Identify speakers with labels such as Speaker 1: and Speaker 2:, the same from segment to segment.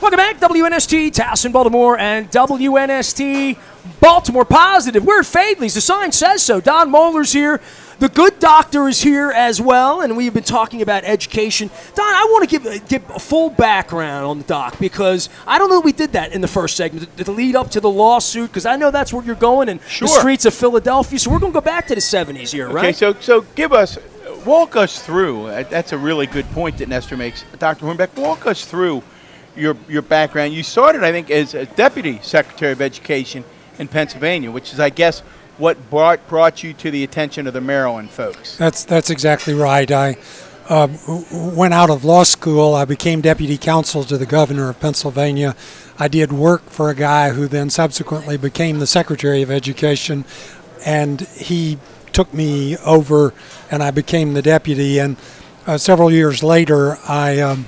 Speaker 1: Welcome back, WNST, Towson, Baltimore, and WNST, Baltimore Positive. We're at Fadley's. The sign says so. Don Moeller's here. The good doctor is here as well, and we've been talking about education. Don, I want to give a full background on the doc because I don't know that we did that in the first segment, the lead up to the lawsuit, because I know that's where you're going, and the streets of Philadelphia. So we're going to go back to the 70s here, right?
Speaker 2: Okay, so walk us through. That's a really good point that Nestor makes. Dr. Hornbeck, walk us through your background. You started, I think, as a Deputy Secretary of Education in Pennsylvania, which is, I guess, what brought you to the attention of the Maryland folks.
Speaker 3: That's exactly right. I went out of law school. I became deputy counsel to the governor of Pennsylvania. I did work for a guy who then subsequently became the Secretary of Education, and he took me over, and I became the deputy. And several years later, I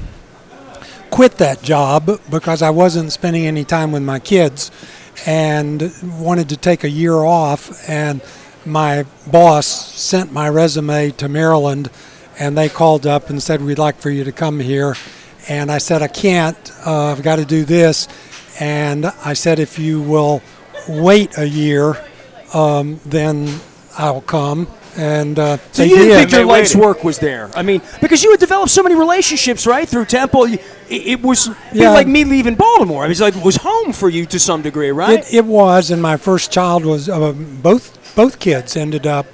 Speaker 3: quit that job because I wasn't spending any time with my kids and wanted to take a year off, and my boss sent my resume to Maryland, and they called up and said, we'd like for you to come here. And I said, I can't, I've got to do this. And I said, if you will wait a year, then I'll come. And
Speaker 1: so you didn't think your life's work was there? I mean, because you had developed so many relationships, right, through Temple. It was like me leaving Baltimore. I mean, it was home for you to some degree, right?
Speaker 3: It was, and my first child was both kids ended up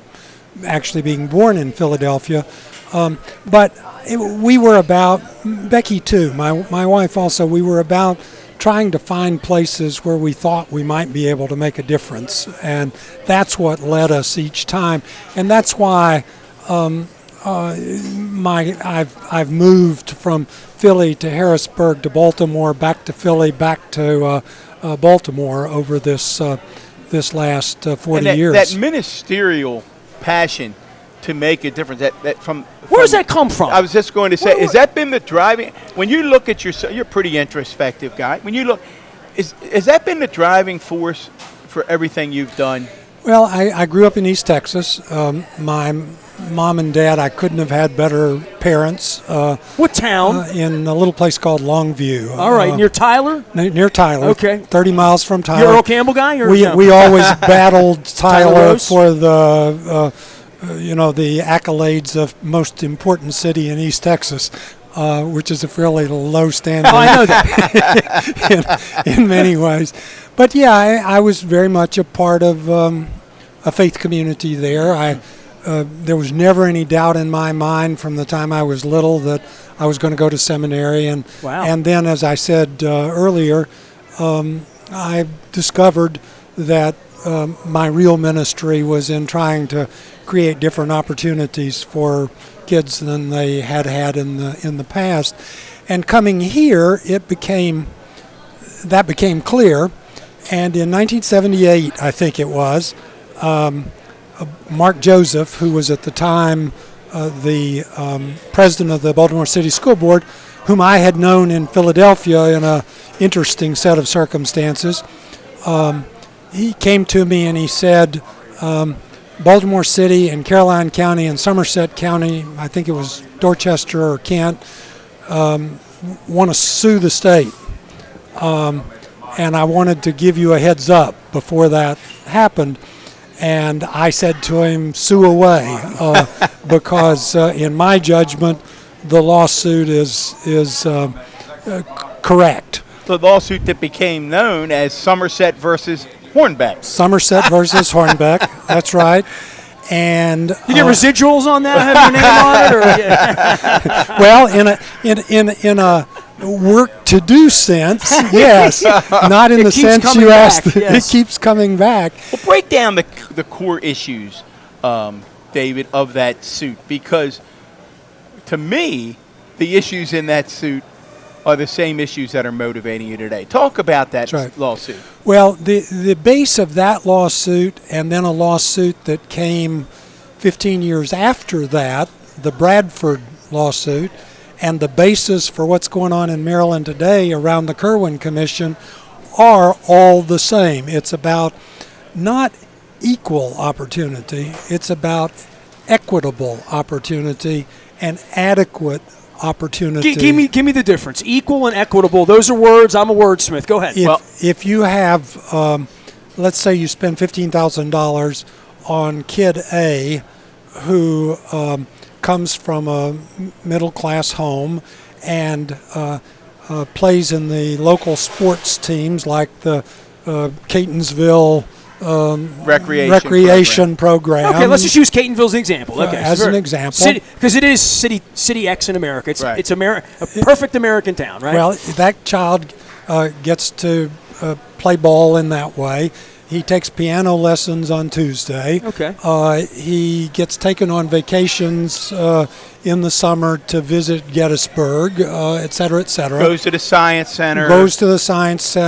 Speaker 3: actually being born in Philadelphia. We were about, Becky too, my wife also, we were about trying to find places where we thought we might be able to make a difference, and that's what led us each time. And that's why I've moved from Philly to Harrisburg to Baltimore, back to Philly, back to Baltimore over this last 40 years.
Speaker 2: That ministerial passion to make a difference.
Speaker 1: Where does that come from?
Speaker 2: I was just going to say, has that been the driving? When you look at yourself, you're a pretty introspective guy. When you look, has that been the driving force for everything you've done?
Speaker 3: Well, I grew up in East Texas. My mom and dad, I couldn't have had better parents.
Speaker 1: What town?
Speaker 3: In a little place called Longview.
Speaker 1: All right, near Tyler?
Speaker 3: Near Tyler.
Speaker 1: Okay.
Speaker 3: 30 miles from Tyler.
Speaker 1: You're an Earl Campbell guy?
Speaker 3: We always battled Tyler for the the accolades of most important city in East Texas, which is a fairly low standard.
Speaker 1: Oh, I know that.
Speaker 3: in many ways. But yeah, I was very much a part of a faith community there. There was never any doubt in my mind from the time I was little that I was going to go to seminary. And then, as I said earlier, I discovered that my real ministry was in trying to create different opportunities for kids than they had in the past. And coming here, that became clear. And in 1978, I think it was, Mark Joseph, who was at the time the president of the Baltimore City School Board, whom I had known in Philadelphia in an interesting set of circumstances, he came to me and he said, Baltimore City and Caroline County and Somerset County, I think it was Dorchester or Kent, want to sue the state. And I wanted to give you a heads up before that happened. And I said to him, sue away, because in my judgment, the lawsuit is correct.
Speaker 2: The lawsuit that became known as Somerset versus Hornbeck.
Speaker 3: Somerset versus Hornbeck, that's right. And
Speaker 1: you get residuals on that? Have your name on it? Or
Speaker 3: well, in a work to do sense, yes. Not in the sense you asked. Yes. It keeps coming back.
Speaker 2: Well, break down the core issues, David, of that suit, because to me, the issues in that suit are the same issues that are motivating you today. Talk about that lawsuit.
Speaker 3: Well, the base of that lawsuit, and then a lawsuit that came 15 years after that, the Bradford lawsuit, and the basis for what's going on in Maryland today around the Kirwan Commission are all the same. It's about not equal opportunity, it's about equitable opportunity and adequate opportunity.
Speaker 1: Give me the difference. Equal and equitable. Those are words. I'm a wordsmith. Go ahead.
Speaker 3: If you have, let's say you spend $15,000 on kid A, who comes from a middle-class home and plays in the local sports teams like the Catonsville recreation program.
Speaker 1: Okay, let's just use Catonville as an example. Okay,
Speaker 3: as an example,
Speaker 1: because it is city X in America. It's
Speaker 2: right.
Speaker 1: it's a perfect American town, right?
Speaker 3: Well, that child gets to play ball in that way. He takes piano lessons on Tuesday.
Speaker 1: Okay.
Speaker 3: He gets taken on vacations in the summer to visit Gettysburg, et cetera, et cetera.
Speaker 2: Goes to the Science Center.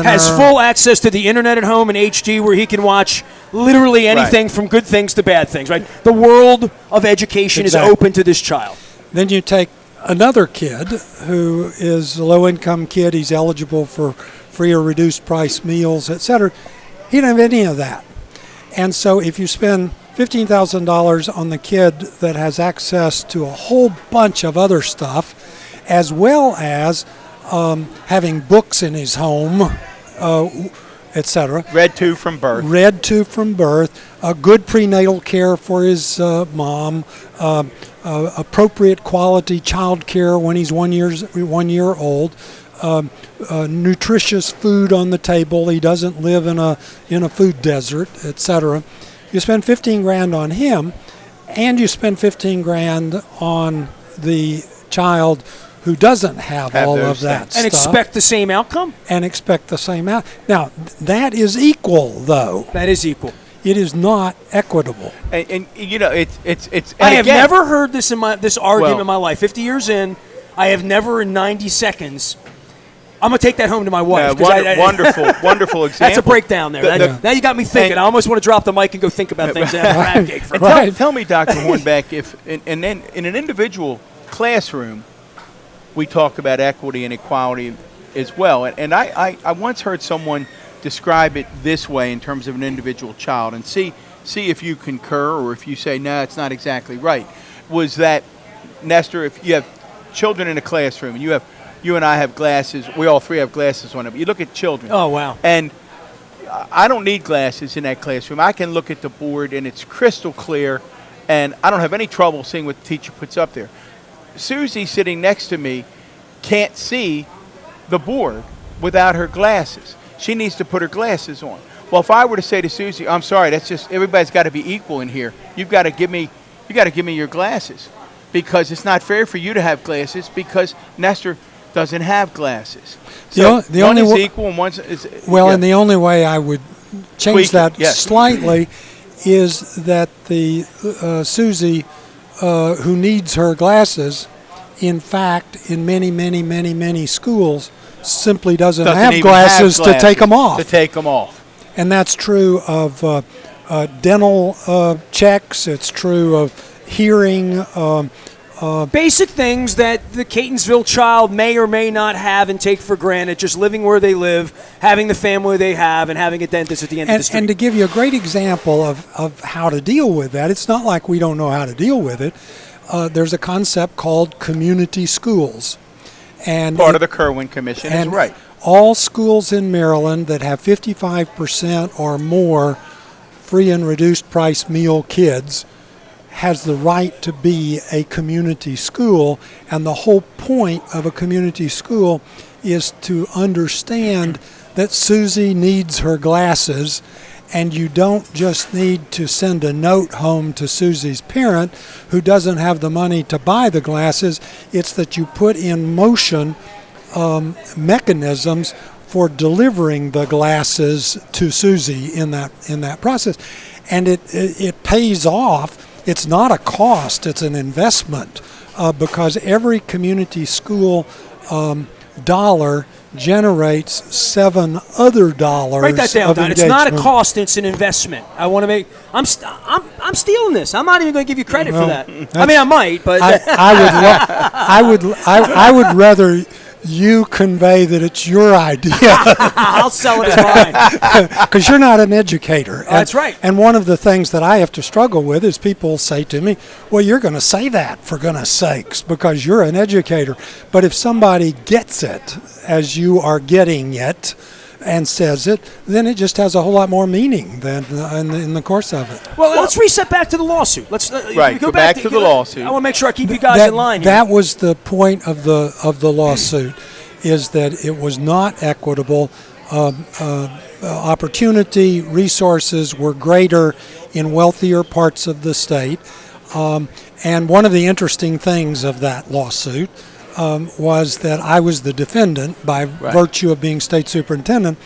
Speaker 1: Has full access to the internet at home in HD where he can watch literally anything from good things to bad things, right? The world of education is open to this child.
Speaker 3: Then you take another kid who is a low-income kid. He's eligible for free or reduced price meals, et cetera. He doesn't have any of that. And so if you spend $15,000 on the kid that has access to a whole bunch of other stuff, as well as having books in his home, etc.
Speaker 2: Read to from birth.
Speaker 3: Good prenatal care for his mom, appropriate quality child care when he's 1 year old. Nutritious food on the table. He doesn't live in a food desert, etc. You spend $15,000 on him, and you spend $15,000 on the child who doesn't have all of that stuff.
Speaker 1: And expect the same outcome?
Speaker 3: Now, that is equal, though.
Speaker 1: That is equal.
Speaker 3: It is not equitable.
Speaker 2: And you know, it's.
Speaker 1: I have never heard this argument in my life. 50 years in, I have never in 90 seconds. I'm going to take that home to my wife.
Speaker 2: Wonderful example.
Speaker 1: That's a breakdown there. Now you got me thinking. I almost want to drop the mic and go think about things after cake.
Speaker 2: Tell me, Dr. Hornbeck, if in an individual classroom, we talk about equity and equality as well. And I once heard someone describe it this way in terms of an individual child, and see if you concur or if you say, no, it's not exactly right, was that, Nestor, if you have children in a classroom and you and I have glasses. We all three have glasses on them. You look at children.
Speaker 1: Oh, wow.
Speaker 2: And I don't need glasses in that classroom. I can look at the board, and it's crystal clear, and I don't have any trouble seeing what the teacher puts up there. Susie sitting next to me can't see the board without her glasses. She needs to put her glasses on. Well, if I were to say to Susie, I'm sorry, that's just everybody's got to be equal in here. You've got to give me your glasses, because it's not fair for you to have glasses because Nestor doesn't have glasses. So
Speaker 3: the
Speaker 2: one
Speaker 3: only
Speaker 2: is equal and one's is
Speaker 3: and the only way I would change that slightly is that the Susie who needs her glasses, in fact, in many schools, simply doesn't have glasses to take them off. And that's true of dental checks. It's true of hearing.
Speaker 1: Basic things that the Catonsville child may or may not have and take for granted, just living where they live, having the family they have, and having a dentist at the end of the street.
Speaker 3: And to give you a great example of how to deal with that, it's not like we don't know how to deal with it. There's a concept called community schools. And
Speaker 2: part of the Kerwin Commission is right.
Speaker 3: All schools in Maryland that have 55% or more free and reduced price meal kids has the right to be a community school, and the whole point of a community school is to understand that Susie needs her glasses, and you don't just need to send a note home to Susie's parent who doesn't have the money to buy the glasses. It's that you put in motion mechanisms for delivering the glasses to Susie in that process, and it pays off. It's not a cost, it's an investment, because every community school dollar generates $7 other dollars.
Speaker 1: Write that down,
Speaker 3: of
Speaker 1: Don. It's not a cost, it's an investment. I want to make. I'm stealing this. I'm not even going to give you credit for that. I mean, I might, but
Speaker 3: I would rather you convey that it's your idea.
Speaker 1: I'll sell it as mine.
Speaker 3: Because you're not an educator.
Speaker 1: That's right.
Speaker 3: And one of the things that I have to struggle with is people say to me, well, you're going to say that for goodness sakes because you're an educator. But if somebody gets it as you are getting it and says it, then it just has a whole lot more meaning than in the course of it.
Speaker 1: Well, let's reset back to the lawsuit. Let's
Speaker 2: go back to the lawsuit.
Speaker 1: I want to make sure I keep you guys in line here.
Speaker 3: That was the point of the lawsuit, is that it was not equitable. Opportunity, resources were greater in wealthier parts of the state. And one of the interesting things of that lawsuit was that I was the defendant by virtue of being state superintendent,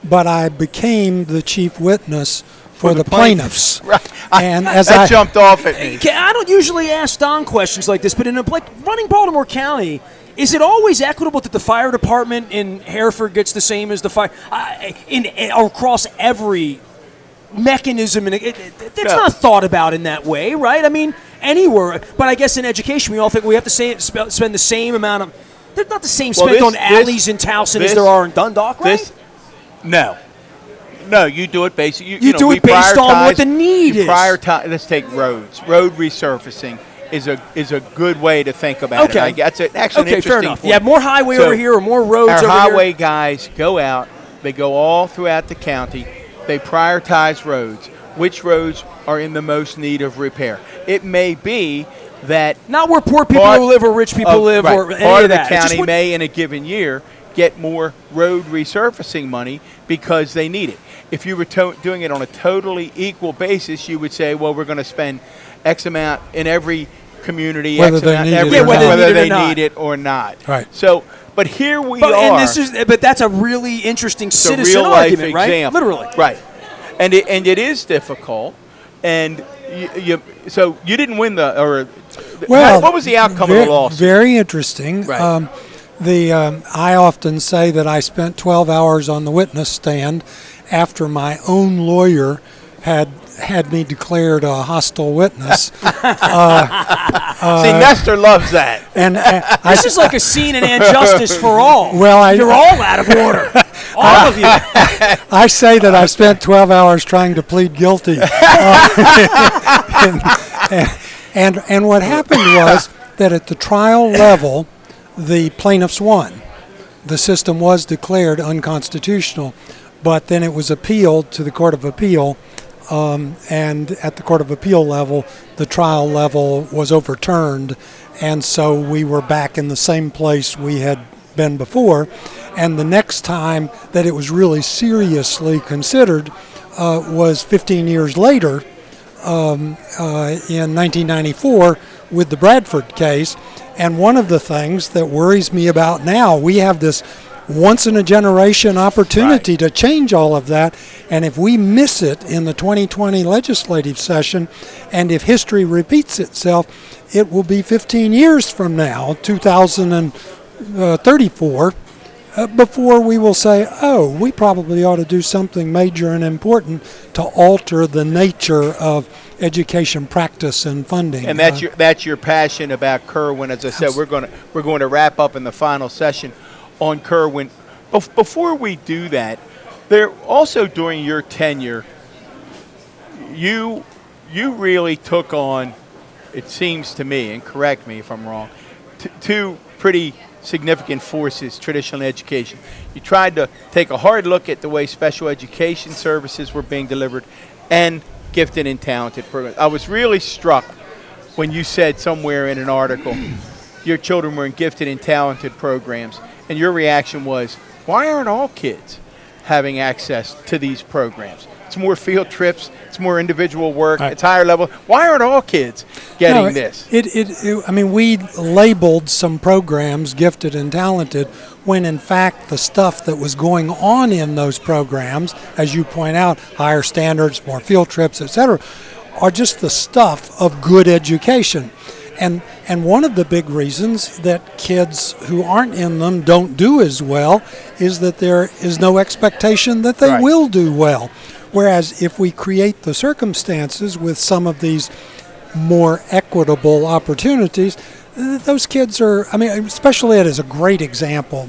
Speaker 3: but I became the chief witness for the plaintiffs.
Speaker 2: Right.
Speaker 3: And as
Speaker 2: that jumped off at me.
Speaker 1: I don't usually ask Don questions like this, but running Baltimore County, is it always equitable that the fire department in Hereford gets the same as the fire across every mechanism? And it's not thought about in that way, right? I mean, anywhere. But I guess in education, we all think we have to spend the same amount of. There's not the same spent on alleys in Towson as there are in Dundalk, right?
Speaker 2: No, you do it basically.
Speaker 1: You do it based on what the need is.
Speaker 2: Let's take roads. Road resurfacing is a good way to think about it. That's actually an interesting
Speaker 1: fair enough.
Speaker 2: point.
Speaker 1: You have more highway over here or more roads over here.
Speaker 2: Our highway guys go out. They go all throughout the county. They prioritize roads. Which roads are in the most need of repair? It may be that
Speaker 1: not where poor people live or rich people live or any
Speaker 2: part
Speaker 1: of that.
Speaker 2: The county may in a given year get more road resurfacing money because they need it. If you were doing it on a totally equal basis, you would say, well, we're going to spend X amount in every community,
Speaker 3: whether
Speaker 2: X
Speaker 3: they
Speaker 2: amount
Speaker 3: need
Speaker 2: every,
Speaker 3: it or
Speaker 2: whether
Speaker 3: not.
Speaker 2: they need it or not.
Speaker 3: Right.
Speaker 2: So, but here we are.
Speaker 1: But that's a really interesting citizen
Speaker 2: real
Speaker 1: argument,
Speaker 2: life
Speaker 1: right?
Speaker 2: example.
Speaker 1: Literally.
Speaker 2: Right. And it is difficult. And so you didn't win what was the outcome of the lawsuit?
Speaker 3: Very interesting.
Speaker 2: Right.
Speaker 3: I often say that I spent 12 hours on the witness stand after my own lawyer had me declared a hostile witness.
Speaker 2: See, Nestor loves that.
Speaker 3: And
Speaker 1: this is like a scene in And Justice for All.
Speaker 3: Well,
Speaker 1: you're all out of order. All of you.
Speaker 3: I say that I spent 12 hours trying to plead guilty. And what happened was that at the trial level, the plaintiffs won. The system was declared unconstitutional, but then it was appealed to the Court of Appeal, and at the Court of Appeal level, the trial level was overturned, and so we were back in the same place we had been before. And the next time that it was really seriously considered was 15 years later, in 1994 with the Bradford case. And one of the things that worries me about now, we have this once-in-a-generation opportunity to change all of that. And if we miss it in the 2020 legislative session, and if history repeats itself, it will be 15 years from now, 2034, before we will say, oh, we probably ought to do something major and important to alter the nature of education practice and funding.
Speaker 2: And that's your passion about Kerwin. As I said, we're going to wrap up in the final session on Kerwin. Before we do that, there also during your tenure, you really took on, it seems to me, and correct me if I'm wrong, two pretty significant forces, traditional education. You tried to take a hard look at the way special education services were being delivered and gifted and talented programs. I was really struck when you said somewhere in an article your children were in gifted and talented programs, and your reaction was, why aren't all kids having access to these programs? It's more field trips, it's more individual work, it's higher level. Why aren't all kids getting this?
Speaker 3: I mean, we labeled some programs gifted and talented when in fact the stuff that was going on in those programs, as you point out, higher standards, more field trips, etc., are just the stuff of good education. And one of the big reasons that kids who aren't in them don't do as well is that there is no expectation that they will do well. Whereas if we create the circumstances with some of these more equitable opportunities, those kids are, I mean, special ed is a great example.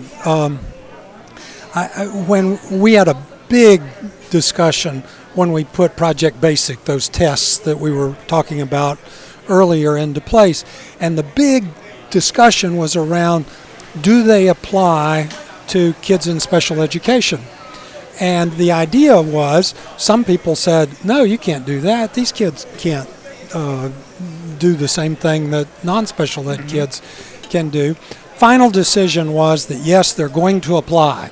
Speaker 3: When we had a big discussion when we put Project Basic, those tests that we were talking about earlier, into place, and the big discussion was around, do they apply to kids in special education? And the idea was, some people said, no, you can't do that. These kids can't do the same thing that non-special ed kids can do. Final decision was that yes, they're going to apply.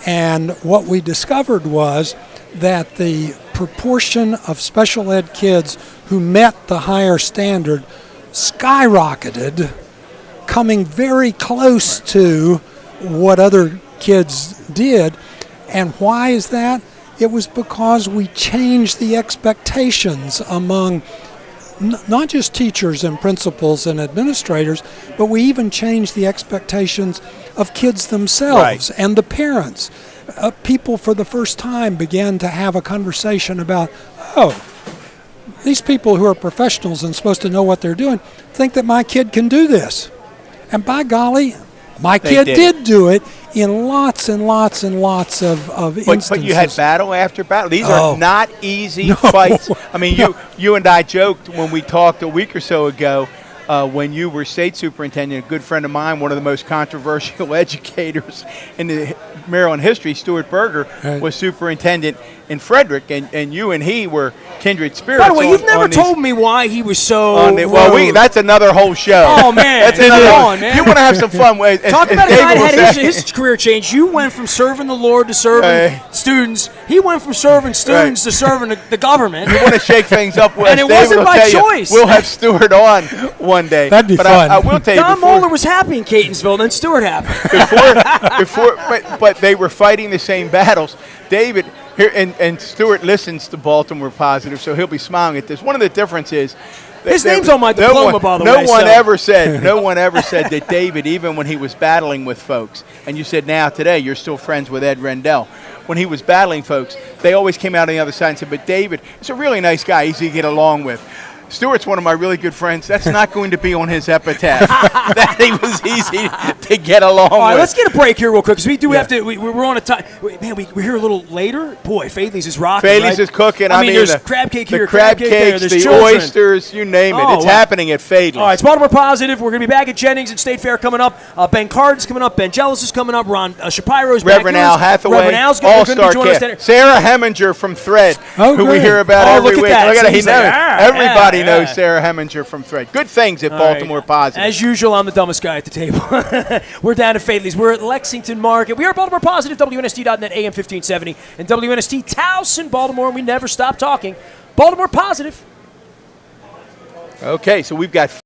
Speaker 3: And what we discovered was that the proportion of special ed kids who met the higher standard skyrocketed, coming very close to what other kids did. And why is that? It was because we changed the expectations among not just teachers and principals and administrators, but we even changed the expectations of kids themselves and the parents. People for the first time began to have a conversation about, oh, these people who are professionals and supposed to know what they're doing think that my kid can do this. And by golly, my kid did do it in lots and lots and lots of instances.
Speaker 2: But you had battle after battle. These are not easy fights. I mean, you and I joked when we talked a week or so ago, when you were state superintendent, a good friend of mine, one of the most controversial educators in the Maryland history, Stuart Berger, was superintendent in Frederick, and you and he were kindred spirits.
Speaker 1: By the way, you've never told me why he was so
Speaker 2: well, that's another whole show.
Speaker 1: Oh, man.
Speaker 2: That's another man. You want to have some fun.
Speaker 1: Talk about a guy that had his career change. You went from serving the Lord to serving students. He went from serving students to serving the government.
Speaker 2: You want to shake things up with
Speaker 1: and it wasn't by choice.
Speaker 2: We'll have Stuart on one day.
Speaker 3: That'd be fun.
Speaker 2: I will tell you,
Speaker 1: Don Moeller was happy in Catonsville, then Stuart happened.
Speaker 2: But they were fighting the same battles. David here and Stuart listens to Baltimore Positive, so he'll be smiling at this. One of the differences,
Speaker 1: his name's on my diploma, by the way.
Speaker 2: No one ever said that David, even when he was battling with folks, and you said now today you're still friends with Ed Rendell. When he was battling folks, they always came out on the other side and said, but David is a really nice guy, easy to get along with. Stuart's one of my really good friends. That's not going to be on his epitaph. That he was easy to get along with.
Speaker 1: All right, let's get a break here real quick, because we do have to. We're on a time. Man, we're here a little later. Boy, Faithley's is rocking.
Speaker 2: Faithley's is cooking.
Speaker 1: I mean, there's crab cake here,
Speaker 2: the crab cakes,
Speaker 1: there. There's
Speaker 2: the
Speaker 1: children.
Speaker 2: oysters, you name it. It's happening at Faithley's.
Speaker 1: All right, it's Baltimore Positive. We're going to be back at Jennings and State Fair coming up. Ben Cardin's coming up. Ben Jealous is coming up. Ron Shapiro's back.
Speaker 2: Reverend Al Hathaway.
Speaker 1: Reverend Al's going to be joining us.
Speaker 2: Sarah Heminger from Thread, who we hear about every week. Look at that. He knows. Everybody knows Sarah Heminger from Thread. Good things at Baltimore Positive.
Speaker 1: As usual, I'm the dumbest guy at the table. We're down at Faithley's. We're at Lexington Market. We are Baltimore Positive, WNST.net, AM 1570, and WNST Towson, Baltimore, and we never stop talking. Baltimore Positive.
Speaker 2: Okay, so we've got